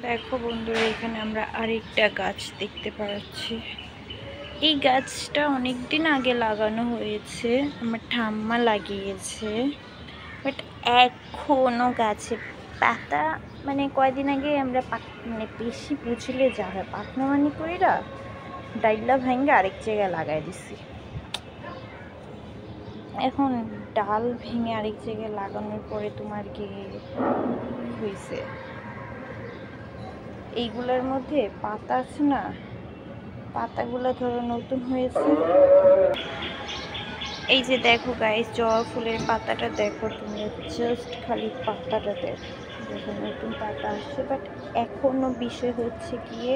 দেখো বন্ধুরা, এখানে আমরা আরেকটা গাছ দেখতে পাচ্ছি। এই গাছটা অনেক দিন আগে লাগানো হয়েছে, আমার ঠাম্মা লাগিয়েছে। বাট এখনো গাছে পাতা, মানে কয়দিন আগে আমরা মানে বেশি বুঝলে যা হয় পাকনামানি করিরা ডাইলা ভাঙ্গে আরেক জায়গায় লাগাই দিছি। এখন ডাল ভেঙে আরেক জায়গায় লাগানোর পরে তোমার কি হয়েছে, এইগুলোর মধ্যে পাতা আছে না, পাতাগুলো ধরো নতুন হয়েছে। এই যে দেখো গাইস, জবা ফুলের পাতাটা দেখো তোমরা, জাস্ট খালি পাতাটা দেখো নতুন পাতা আসছে। বাট এখনো বিষয় হচ্ছে গিয়ে,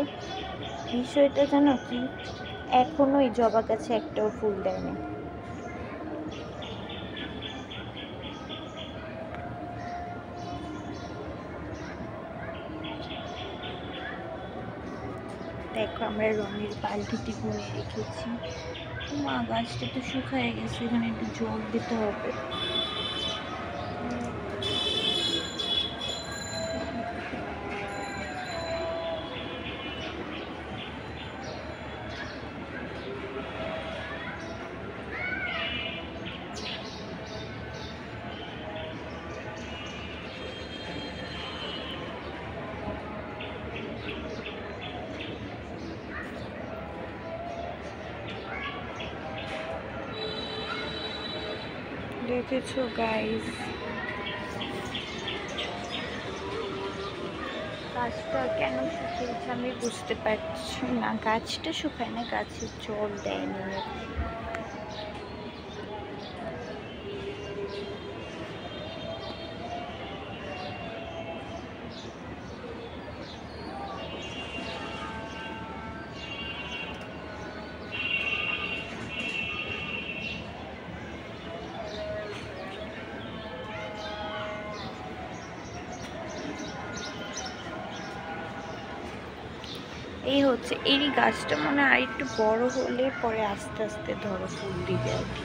বিষয়টা জানো কি, এখনো এই জবা গাছে একটাও ফুল দেয়নি। দেখো আমরা রঙের বালতিতে করে রেখেছি। মা, গাছটা তো শুকায় গেছে, এখানে একটু জল দিতে হবে। দেখেছো গাইস, গাছটা কেন শুকিয়েছে আমি বুঝতে পারছি না। গাছটা শুকায় না, গাছে জল দেয়নি। এই হচ্ছে, এই গাছটা মনে হয় আর একটু বড় হলে পরে আস্তে আস্তে ধরো ফুল দিবে আর কি।